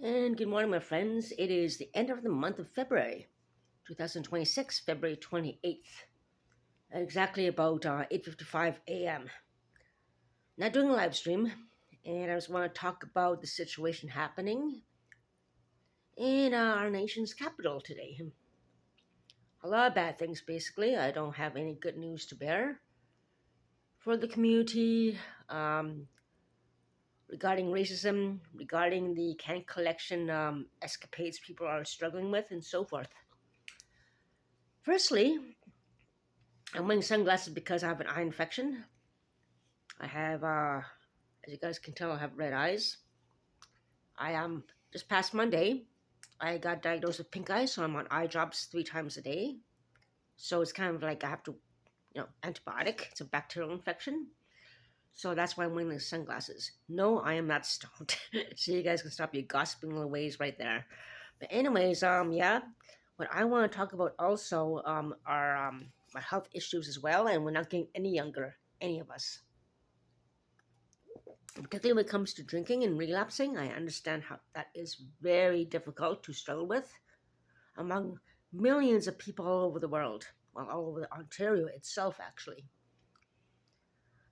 And good morning, my friends. It is the end of the month of February, 2026, February 28th, at exactly about 8:55 a.m. Not doing a live stream, and I just want to talk about the situation happening in our nation's capital today. A lot of bad things, basically. I don't have any good news to bear for the community regarding racism, regarding the can collection escapades people are struggling with, and so forth. Firstly, I'm wearing sunglasses because I have an eye infection. I have, as you guys can tell, I have red eyes. I just past Monday, I got diagnosed with pink eye, so I'm on eye drops 3 times a day. So it's kind of like I have to, antibiotic. It's a bacterial infection. So that's why I'm wearing the sunglasses. No, I am not stoned. So you guys can stop your gossiping little ways right there. But anyways, yeah, what I want to talk about also are my health issues as well, and we're not getting any younger, any of us. Particularly when it comes to drinking and relapsing, I understand how that is very difficult to struggle with among millions of people all over the world, well, all over Ontario itself, actually.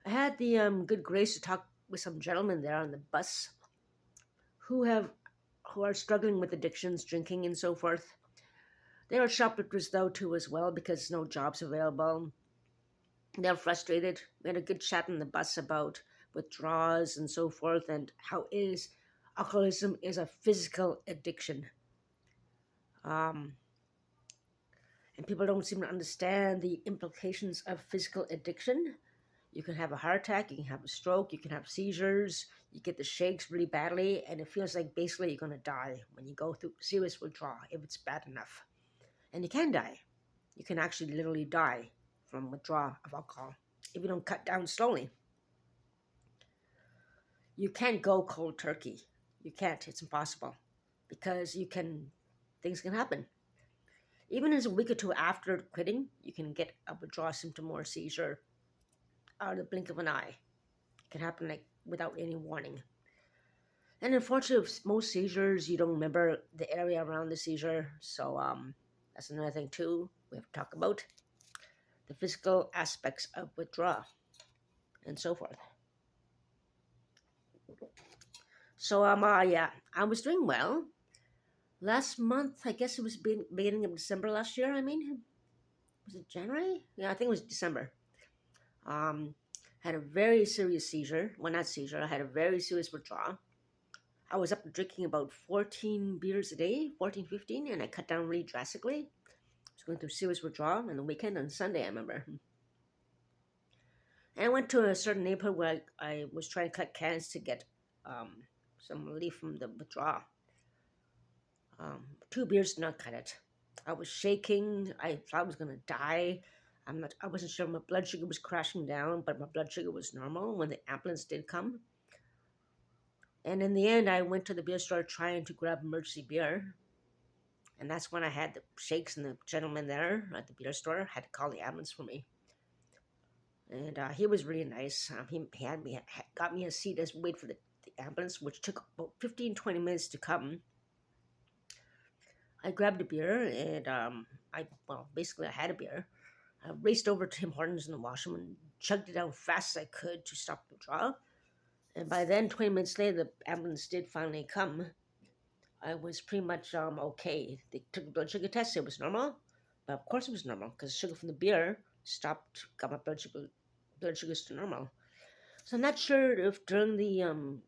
I had the good grace to talk with some gentlemen there on the bus who have who are struggling with addictions, drinking, and so forth. They are shoplifters though too as well because no jobs available. They're frustrated. We had a good chat on the bus about withdrawals and so forth, and how is alcoholism is a physical addiction. Um, and people don't seem to understand the implications of physical addiction. You can have a heart attack, you can have a stroke, you can have seizures, you get the shakes really badly, and it feels like basically you're going to die when you go through serious withdrawal if it's bad enough. And you can die. You can actually literally die from withdrawal of alcohol if you don't cut down slowly. You can't go cold turkey. You can't. It's impossible because things can happen. Even as a week or two after quitting, you can get a withdrawal symptom or seizure out of the blink of an eye. It can happen like without any warning. And unfortunately, with most seizures, you don't remember the area around the seizure. So that's another thing too. We have to talk about the physical aspects of withdrawal and so forth. So yeah, I was doing well last month. I guess it was beginning of December last year. I mean, was it January? Yeah, I think it was December. Um, had a very serious seizure. Well, not seizure. I had a very serious withdrawal. I was up to drinking about 14 beers a day, 14, 15, and I cut down really drastically. I was going through serious withdrawal on the weekend on Sunday, I remember. And I went to a certain neighborhood where I was trying to collect cans to get um, some relief from the withdrawal. 2 beers did not cut it. I was shaking. I thought I was going to die. I wasn't sure my blood sugar was crashing down, but my blood sugar was normal when the ambulance did come. And in the end, I went to the beer store trying to grab emergency beer. And that's when I had the shakes, and the gentleman there at the beer store had to call the ambulance for me. And he was really nice. He got me a seat as we wait for the ambulance, which took about 15, 20 minutes to come. I grabbed a beer, and basically I had a beer. I raced over to Tim Hortons in the washroom and chugged it down fast as I could to stop the draw. And by then, 20 minutes later, the ambulance did finally come. I was pretty much okay. They took a blood sugar test. It was normal. But of course it was normal because sugar from the beer got my blood sugars to normal. So I'm not sure if during the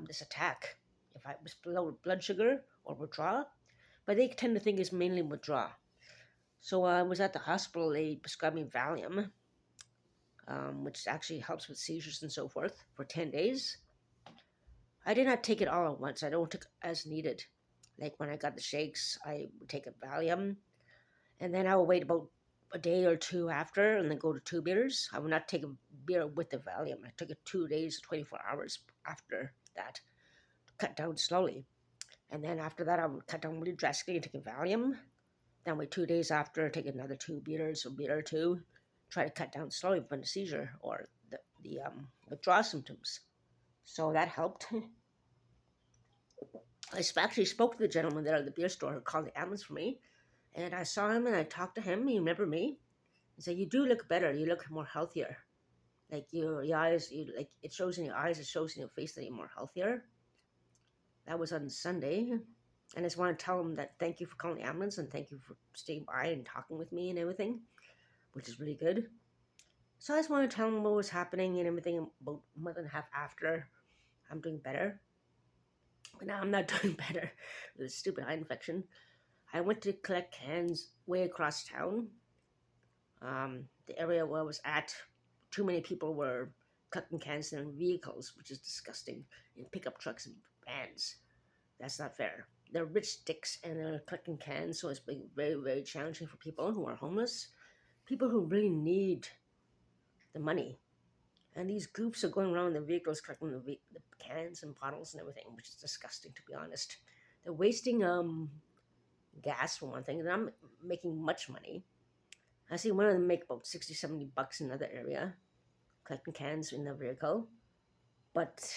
this attack, if I was below blood sugar or withdrawal, but they tend to think it's mainly withdrawal. So I was at the hospital. They prescribed me Valium, which actually helps with seizures and so forth, for 10 days. I did not take it all at once. I don't take as needed. Like when I got the shakes, I would take a Valium, and then I would wait about a day or two after, and then go to 2 beers. I would not take a beer with the Valium. I took it 2 days, 24 hours after that, to cut down slowly. And then after that, I would cut down really drastically and take a Valium. Then wait 2 days after, take another 2 beers, a beer or two, try to cut down slowly from the seizure or the withdrawal symptoms. So that helped. actually spoke to the gentleman there at the beer store who called the ambulance for me, and I saw him and I talked to him. He remembered me. He said, "You do look better. You look more healthier. Like your eyes, you like it shows in your eyes. It shows in your face that you're more healthier." That was on Sunday, and I just want to tell him that thank you for calling the ambulance and thank you for staying by and talking with me and everything, which is really good. So I just want to tell him what was happening and everything. About a month and a half after, I'm doing better. But now I'm not doing better with this stupid eye infection. I went to collect cans way across town. The area where I was at, too many people were collecting cans in vehicles, which is disgusting, in pickup trucks and vans. That's not fair. They're rich dicks and they're collecting cans, so it's been very, very challenging for people who are homeless, people who really need the money. And these groups are going around in the vehicles collecting the cans and bottles and everything, which is disgusting, to be honest. They're wasting gas, for one thing. They're not making much money. I see one of them make about 60, 70 bucks in another area, collecting cans in their vehicle. But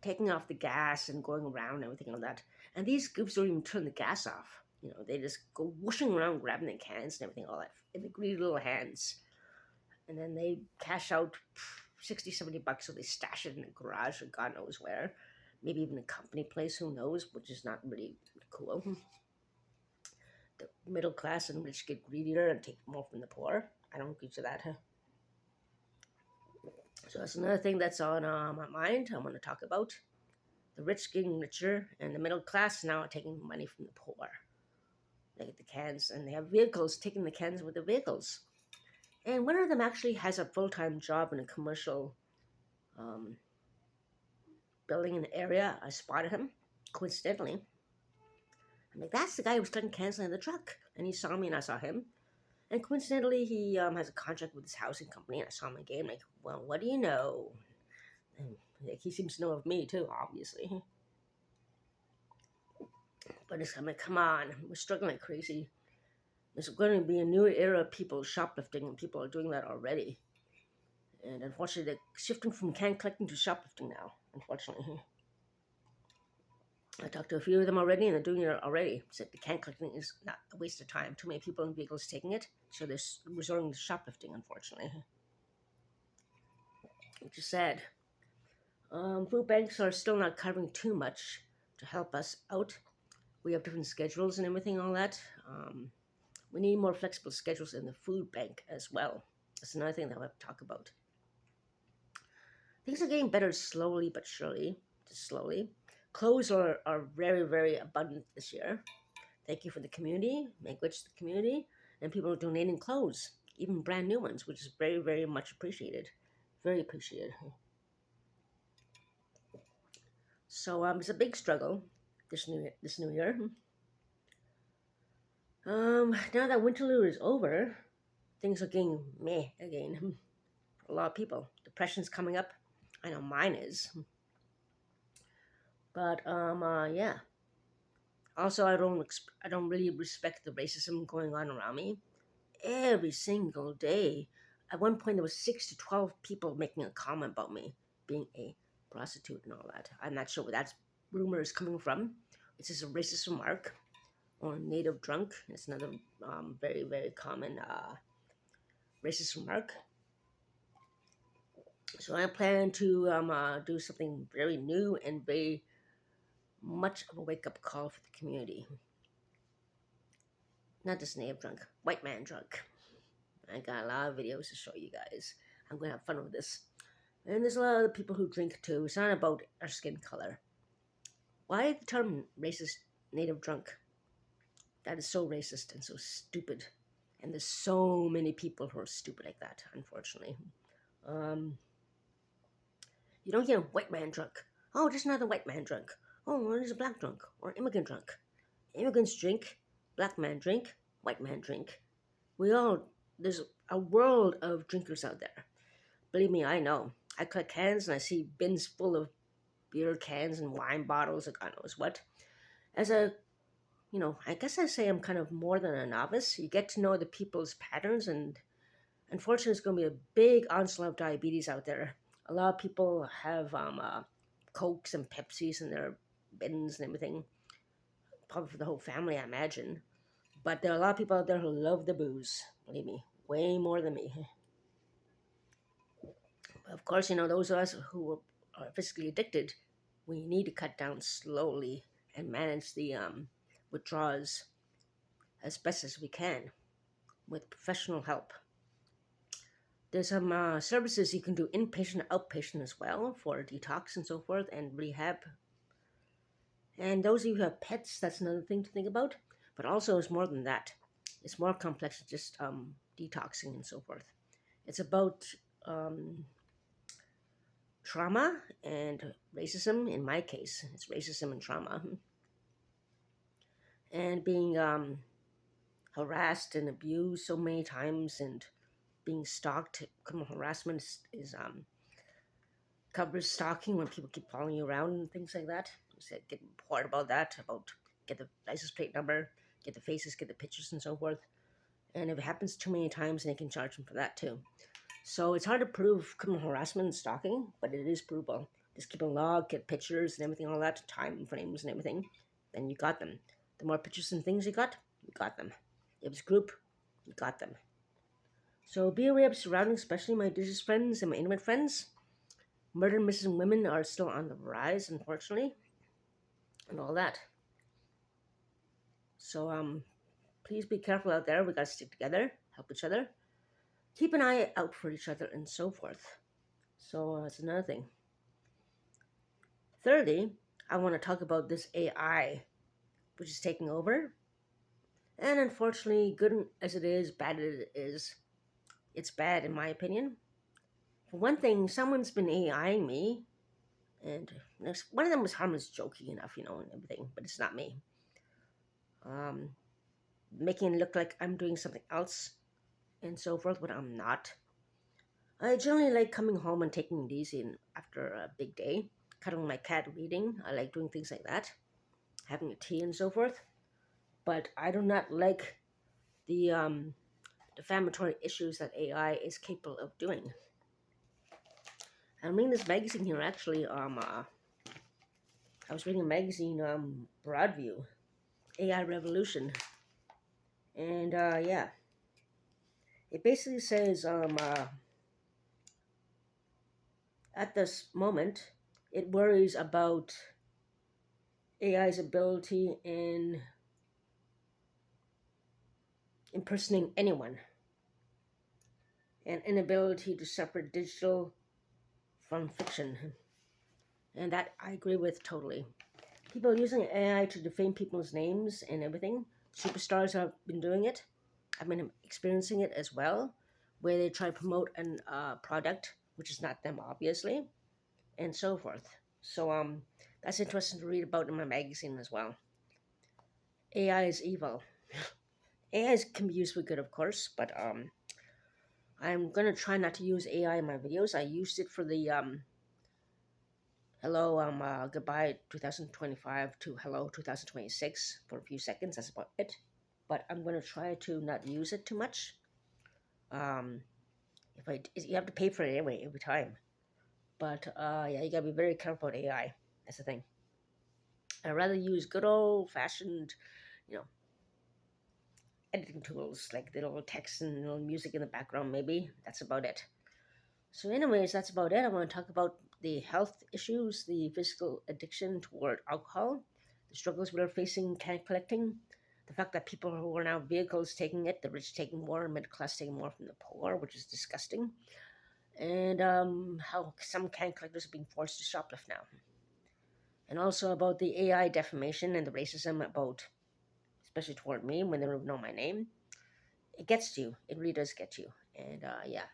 taking off the gas and going around and everything like that. And these groups don't even turn the gas off. You know, they just go whooshing around, grabbing the cans and everything, all that, in the greedy little hands. And then they cash out 60, 70 bucks, so they stash it in a garage or God knows where. Maybe even a company place, who knows, which is not really cool. The middle class and rich get greedier and take more from the poor. I don't agree to that. So that's another thing that's on my mind I want to talk about. The rich getting richer and the middle class now are taking money from the poor. They get the cans and they have vehicles, taking the cans with the vehicles. And one of them actually has a full-time job in a commercial building in the area. I spotted him, coincidentally. I'm like, that's the guy who was collecting cans in the truck. And he saw me and I saw him. And coincidentally, he has a contract with this housing company and I saw him again. Like, well, what do you know? And like, he seems to know of me too, obviously. But it's like, come on, we're struggling like crazy. There's going to be a new era of people shoplifting, and people are doing that already. And unfortunately, they're shifting from can collecting to shoplifting now, unfortunately. I talked to a few of them already, and they're doing it already. Said the can collecting is not a waste of time. Too many people in vehicles taking it, so they're resorting to shoplifting, unfortunately. Which is sad. Food banks are still not covering too much to help us out. We have different schedules and everything, all that. We need more flexible schedules in the food bank as well. That's another thing that I have to talk about. Things are getting better slowly but surely. Just slowly. Clothes are very, very abundant this year. Thank you for the community. Make rich the community. And people are donating clothes, even brand new ones, which is very, very much appreciated. Very appreciated. So it's a big struggle this new year. Now that Winterlude is over, things are getting meh again. A lot of people. Depression's coming up. I know mine is. But yeah. Also, I don't really respect the racism going on around me. Every single day. At one point, there was 6 to 12 people making a comment about me being a prostitute and all that. I'm not sure where that rumor is coming from. It's just a racist remark. Or native drunk. It's another very, very common racist remark. So I plan to do something very new and very much of a wake-up call for the community. Not just native drunk, white man drunk. I got a lot of videos to show you guys. I'm going to have fun with this. And there's a lot of other people who drink too. It's not about our skin color. Why the term racist native drunk? That is so racist and so stupid. And there's so many people who are stupid like that, unfortunately. You don't hear white man drunk. Oh, just another white man drunk. Oh, there's a black drunk or immigrant drunk. Immigrants drink, black man drink, white man drink. There's a world of drinkers out there. Believe me, I know. I collect cans and I see bins full of beer cans and wine bottles and God knows what. As a I guess I say I'm kind of more than a novice. You get to know the people's patterns, and unfortunately, it's going to be a big onslaught of diabetes out there. A lot of people have Cokes and Pepsis in their bins and everything, probably for the whole family, I imagine. But there are a lot of people out there who love the booze, believe me, way more than me. Of course, those of us who are physically addicted, we need to cut down slowly and manage the withdrawals as best as we can with professional help. There's some services you can do inpatient, outpatient as well for detox and so forth and rehab. And those of you who have pets, that's another thing to think about. But also, it's more than that. It's more complex than just detoxing and so forth. It's about trauma and racism. In my case, it's racism and trauma, and being harassed and abused so many times, and being stalked. Criminal harassment is covers stalking when people keep following you around and things like that. So get report about that, about get the license plate number, get the faces, get the pictures and so forth. And if it happens too many times, they can charge them for that too. So it's hard to prove criminal harassment and stalking, but it is provable. Just keep a log, get pictures and everything, all that, time frames and everything, then you got them. The more pictures and things you got them. If it's group, you got them. So be aware of surroundings, especially my Indigenous friends and my Inuit friends. Murder and missing women are still on the rise, unfortunately, and all that. So please be careful out there. We gotta stick together, help each other, keep an eye out for each other, and so forth. So that's another thing. Thirdly, I want to talk about this AI, which is taking over. And unfortunately, good as it is, bad as it is, it's bad in my opinion. For one thing, someone's been AIing me, and one of them was harmless, jokey enough, and everything, but it's not me. Making it look like I'm doing something else and so forth, but I'm not. I generally like coming home and taking it easy after a big day, cuddling my cat, reading. I like doing things like that, having a tea and so forth. But I do not like the defamatory issues that AI is capable of doing. I'm reading this magazine here, actually. I was reading a magazine, Broadview, AI Revolution. And, yeah. It basically says, at this moment, it worries about AI's ability in impersonating anyone, and inability to separate digital from fiction. And that I agree with totally. People are using AI to defame people's names and everything. Superstars have been doing it. I've been experiencing it as well, where they try to promote a product which is not them, obviously, and so forth. So that's interesting to read about in my magazine as well. AI is evil. AI can be used for good, of course, but I'm gonna try not to use AI in my videos. I used it for the hello, goodbye 2025 to hello 2026 for a few seconds. That's about it. But I'm gonna try to not use it too much. You have to pay for it anyway every time. But yeah, you gotta be very careful with AI. That's the thing. I'd rather use good old fashioned, editing tools like the little text and little music in the background. Maybe that's about it. So, anyways, that's about it. I want to talk about the health issues, the physical addiction toward alcohol, the struggles we're facing can collecting, the fact that people who are now vehicles taking it, the rich taking more, middle class taking more from the poor, which is disgusting, and how some can collectors are being forced to shoplift now. And also about the AI defamation and the racism about, especially toward me when they don't know my name. It gets to you. It really does get you. And yeah.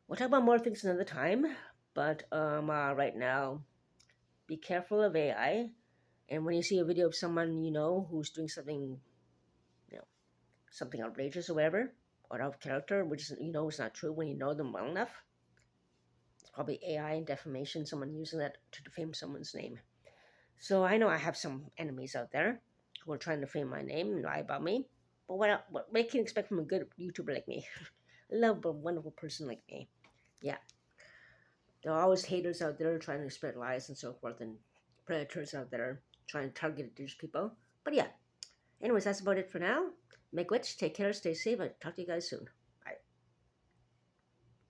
We'll talk about more things another time, but right now, be careful of AI. And when you see a video of someone you know who's doing something, something outrageous or whatever, or out of character, which is is not true when you know them well enough, it's probably AI and defamation. Someone using that to defame someone's name. So I know I have some enemies out there who are trying to defame my name and lie about me. But what can you expect from a good YouTuber like me? A lovable, wonderful person like me. Yeah. There are always haters out there trying to spread lies and so forth and predators out there trying to target these people. But yeah, anyways, that's about it for now. Make wits, take care, stay safe. I'll talk to you guys soon.